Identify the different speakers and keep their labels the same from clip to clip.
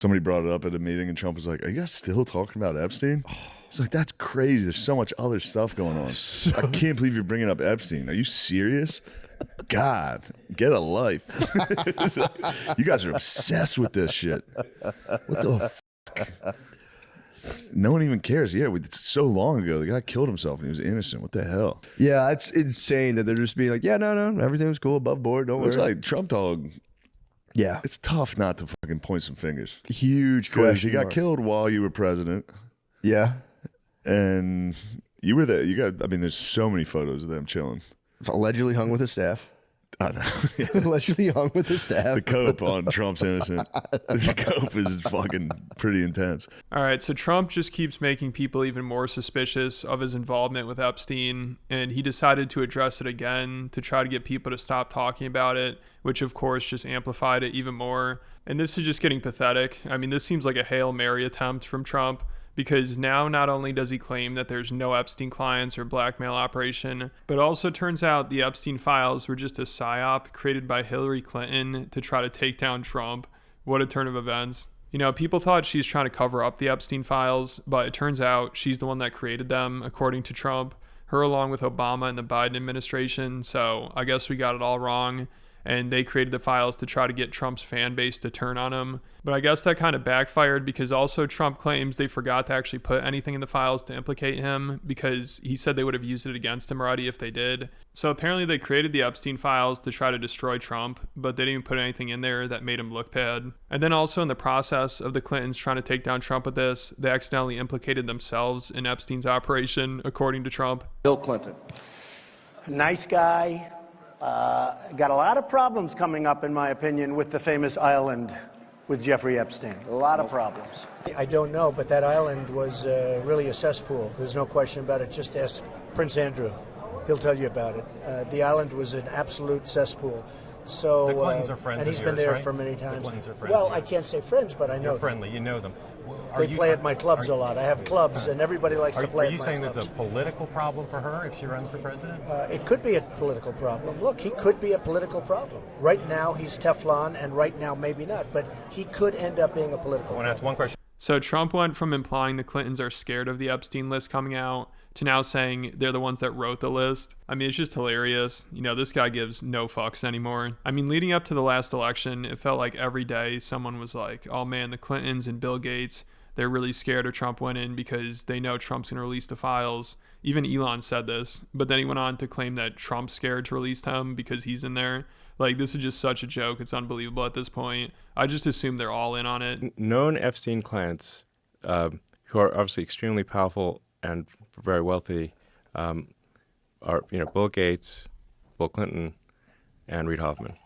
Speaker 1: Somebody brought it up at a meeting, and Trump was like, "Are you guys still talking about Epstein?" He's like, "That's crazy. There's so much other stuff going on. I can't believe you're bringing up Epstein. Are you serious? God, get a life. You guys are obsessed with this shit. What the fuck? No one even cares. Yeah, it's so long ago. The guy killed himself and he was innocent. What the hell?"
Speaker 2: Yeah, it's insane that they're just being like, yeah, no, everything was cool, above board, don't
Speaker 1: Looks
Speaker 2: worry.
Speaker 1: like Trump dog.
Speaker 2: Yeah,
Speaker 1: It's tough not to fucking point some fingers.
Speaker 2: huge
Speaker 1: Because
Speaker 2: question.
Speaker 1: you got
Speaker 2: mark.
Speaker 1: killed while you were president,
Speaker 2: Yeah,
Speaker 1: and you were there. I mean, there's so many photos of them chilling.
Speaker 2: allegedly hung with his staff.
Speaker 1: I know.
Speaker 2: Allegedly hung with his staff.
Speaker 1: The cope on Trump's innocent. The cope is fucking pretty intense.
Speaker 3: All right, so Trump just keeps making people even more suspicious of his involvement with Epstein, and he decided to address it again to try to get people to stop talking about it, which of course just amplified it even more. And this is just getting pathetic. I mean, this seems like a Hail Mary attempt from Trump, because now not only does he claim that there's no Epstein clients or blackmail operation, but also turns out the Epstein files were just a psyop created by Hillary Clinton to try to take down Trump. What a turn of events. You know, people thought she's trying to cover up the Epstein files, but it turns out she's the one that created them, according to Trump, her along with Obama and the Biden administration. So I guess we got it all wrong. And they created the files to try to get Trump's fan base to turn on him. But I guess that kind of backfired, because also Trump claims they forgot to actually put anything in the files to implicate him, because he said they would have used it against him already if they did. So apparently they created the Epstein files to try to destroy Trump, but they didn't even put anything in there that made him look bad. And then also in the process of the Clintons trying to take down Trump with this, they accidentally implicated themselves in Epstein's operation, according to Trump.
Speaker 4: Bill Clinton. Nice guy. Got a lot of problems coming up, in my opinion, with the famous island with Jeffrey Epstein. A lot of problems.
Speaker 5: I don't know, but that island was really a cesspool. There's no question about it. Just ask Prince Andrew. He'll tell you about it. The island was an absolute cesspool. So,
Speaker 6: the Clintons are friends
Speaker 5: and he's
Speaker 6: of
Speaker 5: been
Speaker 6: yours,
Speaker 5: there
Speaker 6: right?
Speaker 5: for many times.
Speaker 6: The Clintons are friends
Speaker 5: well,
Speaker 6: of
Speaker 5: I
Speaker 6: yours.
Speaker 5: can't say friends, but I know
Speaker 6: You're
Speaker 5: them.
Speaker 6: friendly. You know them.
Speaker 5: They play at my clubs a lot. I have clubs, and everybody likes to play
Speaker 6: Are you
Speaker 5: at my
Speaker 6: saying
Speaker 5: clubs.
Speaker 6: there's a political problem for her if she runs for president?
Speaker 5: It could be a political problem. Look, he could be a political problem. Right now, he's Teflon, and right now, maybe not. But he could end up being a political
Speaker 6: I want to
Speaker 5: problem.
Speaker 6: ask one question.
Speaker 3: So Trump went from implying the Clintons are scared of the Epstein list coming out to now saying they're the ones that wrote the list. I mean, it's just hilarious. You know, this guy gives no fucks anymore. I mean, leading up to the last election, it felt like every day someone was like, oh man, the Clintons and Bill Gates, they're really scared of Trump winning because they know Trump's going to release the files. Even Elon said this, but then he went on to claim that Trump's scared to release them because he's in there. Like, this is just such a joke. It's unbelievable at this point. I just assume they're all in on it.
Speaker 7: Known Epstein clients, who are obviously extremely powerful and very wealthy, are Bill Gates, Bill Clinton, and Reid Hoffman,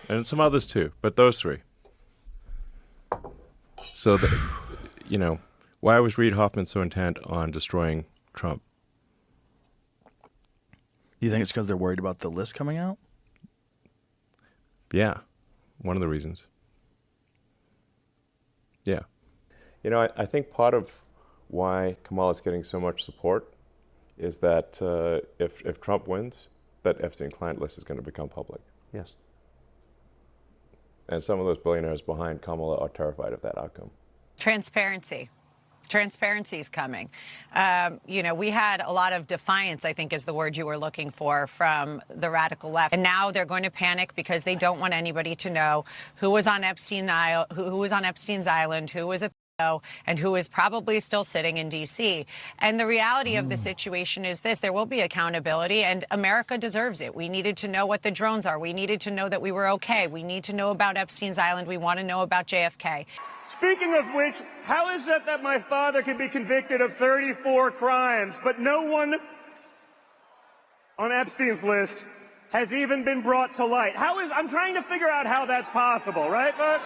Speaker 7: and some others too, but those three. So, why was Reid Hoffman so intent on destroying Trump?
Speaker 8: You think it's because they're worried about the list coming out?
Speaker 7: Yeah, one of the reasons. Yeah. I think part of why Kamala's getting so much support is that if Trump wins, that Epstein client list is going to become public.
Speaker 4: Yes.
Speaker 7: And some of those billionaires behind Kamala are terrified of that outcome.
Speaker 9: Transparency. Transparency is coming. We had a lot of defiance, I think is the word you were looking for, from the radical left. And now they're going to panic because they don't want anybody to know who was on Epstein's island, who was a and who is probably still sitting in D.C. And the reality of the situation is this: there will be accountability, and America deserves it. We needed to know what the drones are. We needed to know that we were okay. We need to know about Epstein's island. We want to know about JFK.
Speaker 10: Speaking of which, how is it that my father can be convicted of 34 crimes, but no one on Epstein's list has even been brought to light? I'm trying to figure out how that's possible, right, folks?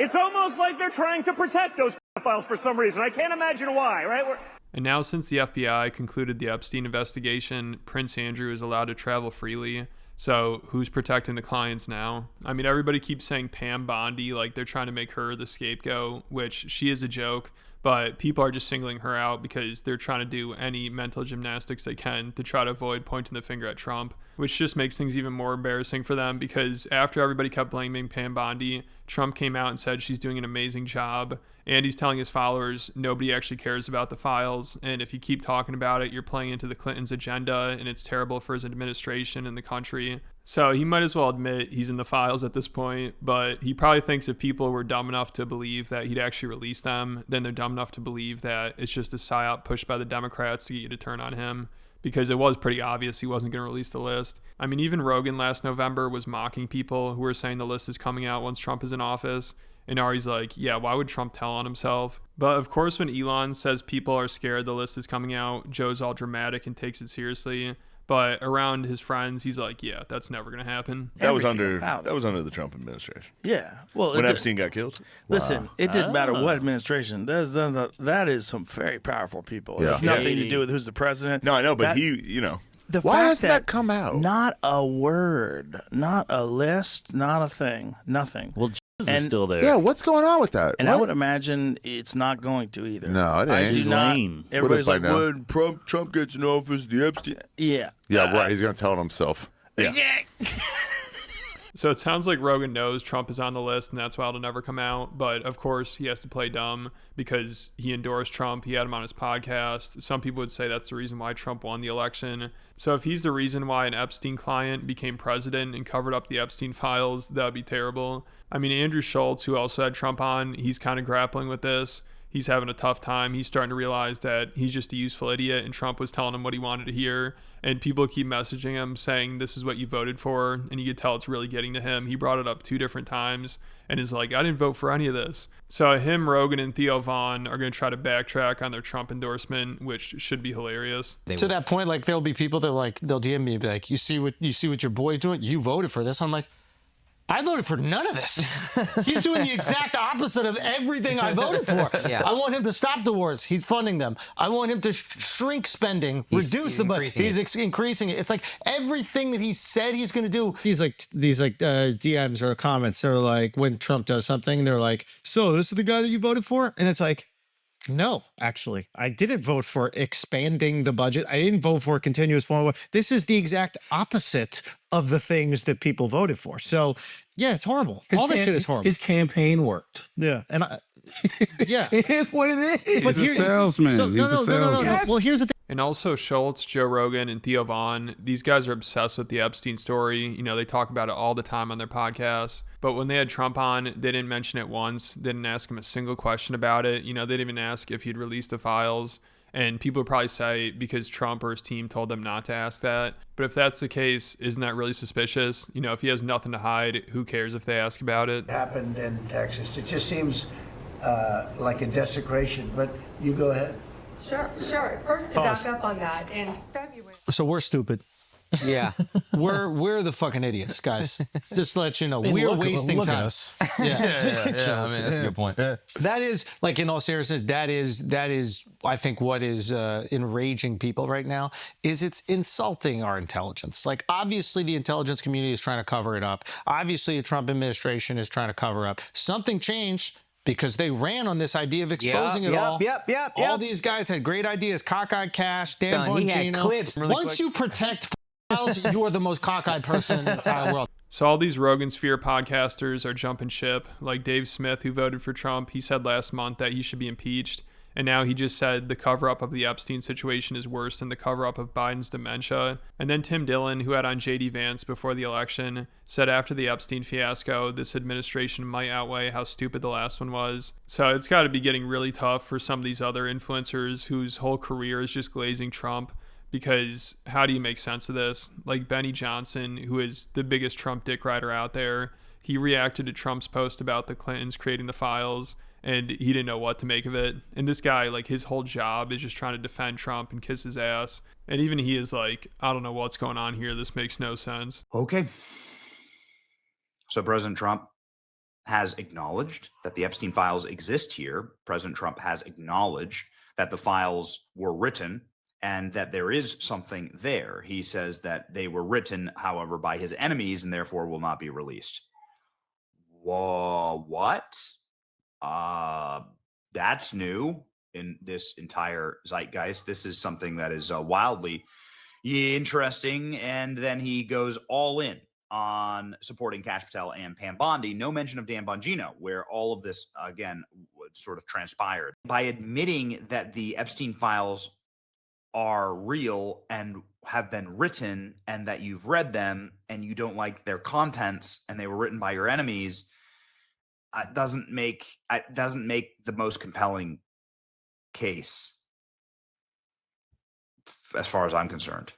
Speaker 10: It's almost like they're trying to protect those pedophiles for some reason. I can't imagine why, right?
Speaker 3: And now, since the FBI concluded the Epstein investigation, Prince Andrew is allowed to travel freely. So who's protecting the clients now? I mean, everybody keeps saying Pam Bondi, like they're trying to make her the scapegoat, which she is a joke. But people are just singling her out because they're trying to do any mental gymnastics they can to try to avoid pointing the finger at Trump, which just makes things even more embarrassing for them because after everybody kept blaming Pam Bondi, Trump came out and said she's doing an amazing job. And he's telling his followers nobody actually cares about the files. And if you keep talking about it, you're playing into the Clintons' agenda and it's terrible for his administration and the country. So he might as well admit he's in the files at this point, but he probably thinks if people were dumb enough to believe that he'd actually release them, then they're dumb enough to believe that it's just a psyop pushed by the Democrats to get you to turn on him, because it was pretty obvious he wasn't going to release the list. I mean, even Rogan last November was mocking people who were saying the list is coming out once Trump is in office. And Ari's like, yeah, why would Trump tell on himself? But of course, when Elon says people are scared the list is coming out, Joe's all dramatic and takes it seriously. But around his friends, he's like, yeah, that's never going to happen.
Speaker 1: That was under the Trump administration.
Speaker 8: Yeah. Well,
Speaker 1: when Epstein got killed.
Speaker 8: Listen, it didn't matter what administration. That is some very powerful people. It has nothing to do with who's the president.
Speaker 1: No, I know, but
Speaker 11: Why hasn't that come out?
Speaker 8: Not a word, not a list, not a thing, nothing.
Speaker 11: Well, Jesus is still there. Yeah, what's going on with that?
Speaker 8: And I would imagine it's not going to either.
Speaker 11: No, it ain't.
Speaker 8: He's lame. Everybody's like, when Trump gets in office, the Epstein. Yeah.
Speaker 11: Yeah, right. He's going to tell it himself.
Speaker 8: Yeah.
Speaker 3: So it sounds like Rogan knows Trump is on the list and that's why it'll never come out. But of course, he has to play dumb because he endorsed Trump. He had him on his podcast. Some people would say that's the reason why Trump won the election. So if he's the reason why an Epstein client became president and covered up the Epstein files, that'd be terrible. I mean, Andrew Schultz, who also had Trump on, he's kind of grappling with this. He's having a tough time. He's starting to realize that he's just a useful idiot and Trump was telling him what he wanted to hear. And people keep messaging him saying, this is what you voted for. And you could tell it's really getting to him. He brought it up 2 different times and is like, I didn't vote for any of this. So him, Rogan, and Theo Vaughn are going to try to backtrack on their Trump endorsement, which should be hilarious.
Speaker 12: To that point, like there'll be people that like, they'll DM me and be like, you see what your boy's doing? You voted for this. I'm like, I voted for none of this. He's doing the exact opposite of everything I voted for. Yeah. I want him to stop the wars. He's funding them. I want him to shrink spending, reduce the budget. He's increasing it. It's like everything that he said he's going to do. These DMs or comments are like when Trump does something, they're like, so this is the guy that you voted for? And it's like, no, actually, I didn't vote for expanding the budget. I didn't vote for continuous form. This is the exact opposite of the things that people voted for. So, yeah, it's horrible. All that shit is horrible.
Speaker 13: His campaign worked.
Speaker 12: Yeah, and yeah,
Speaker 13: it is what it is.
Speaker 12: But
Speaker 13: he's a salesman.
Speaker 12: He's a salesman. No. Well, here's the thing.
Speaker 3: And also Schultz, Joe Rogan, and Theo Vaughn, these guys are obsessed with the Epstein story. You know, they talk about it all the time on their podcasts. But when they had Trump on, they didn't mention it once. They didn't ask him a single question about it. You know, they didn't even ask if he'd released the files. And people would probably say because Trump or his team told them not to ask that. But if that's the case, isn't that really suspicious? You know, if he has nothing to hide, who cares if they ask about it?
Speaker 5: Happened in Texas. It just seems like a desecration. But you go ahead.
Speaker 14: Sure. First, to back up on that, in February.
Speaker 12: So we're stupid.
Speaker 15: Yeah.
Speaker 12: we're the fucking idiots, guys. Just to let you know,
Speaker 15: I mean,
Speaker 12: we're wasting time.
Speaker 15: At us. Yeah. I mean, that's a good point.
Speaker 12: That is, like, in all seriousness, that is, I think, what is enraging people right now is it's insulting our intelligence. Like, obviously, the intelligence community is trying to cover it up. Obviously, the Trump administration is trying to cover up. Something changed. Because they ran on this idea of exposing it all. All these guys had great ideas. Cockeyed Cash, Dan Bongino. Once you protect files, you are the most cockeyed person in the entire world.
Speaker 3: So all these Rogan Sphere podcasters are jumping ship. Like Dave Smith, who voted for Trump, he said last month that he should be impeached. And now he just said the cover-up of the Epstein situation is worse than the cover-up of Biden's dementia. And then Tim Dillon, who had on J.D. Vance before the election, said after the Epstein fiasco, this administration might outweigh how stupid the last one was. So it's got to be getting really tough for some of these other influencers whose whole career is just glazing Trump. Because how do you make sense of this? Like Benny Johnson, who is the biggest Trump dick rider out there, he reacted to Trump's post about the Clintons creating the files, and he didn't know what to make of it. And this guy, like, his whole job is just trying to defend Trump and kiss his ass. And even he is like, I don't know what's going on here. This makes no sense.
Speaker 16: Okay. So President Trump has acknowledged that the Epstein files exist here. President Trump has acknowledged that the files were written and that there is something there. He says that they were written, however, by his enemies and therefore will not be released. Whoa, what? That's new. in this entire zeitgeist. This is something that is wildly interesting. And then he goes all in on supporting Kash Patel and Pam Bondi. No mention of Dan Bongino, where all of this, again, sort of transpired. By admitting that the Epstein files are real and have been written and that you've read them and you don't like their contents and they were written by your enemies, doesn't make the most compelling case as far as I'm concerned.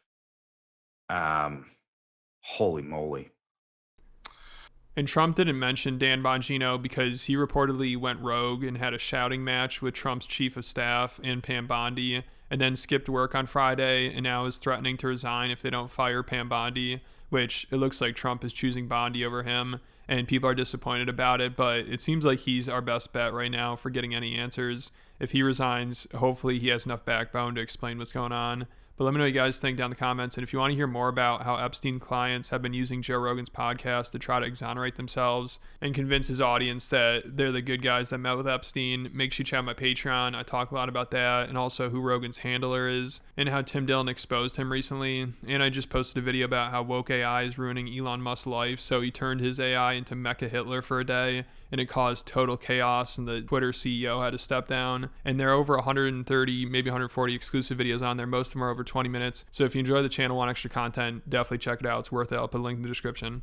Speaker 16: Holy moly.
Speaker 3: And Trump didn't mention Dan Bongino because he reportedly went rogue and had a shouting match with Trump's chief of staff and Pam Bondi, and then skipped work on Friday and now is threatening to resign if they don't fire Pam Bondi, which it looks like Trump is choosing Bondi over him, and people are disappointed about it, but it seems like he's our best bet right now for getting any answers. If he resigns, hopefully he has enough backbone to explain what's going on. But let me know what you guys think down in the comments. And if you want to hear more about how Epstein clients have been using Joe Rogan's podcast to try to exonerate themselves and convince his audience that they're the good guys that met with Epstein, make sure you check out my Patreon. I talk a lot about that, and also who Rogan's handler is and how Tim Dillon exposed him recently. And I just posted a video about how woke AI is ruining Elon Musk's life. So he turned his AI into Mecha Hitler for a day, and it caused total chaos, and the Twitter CEO had to step down. And there are over 130, maybe 140 exclusive videos on there. Most of them are over 20 minutes. So if you enjoy the channel, want extra content, definitely check it out. It's worth it. I'll put a link in the description.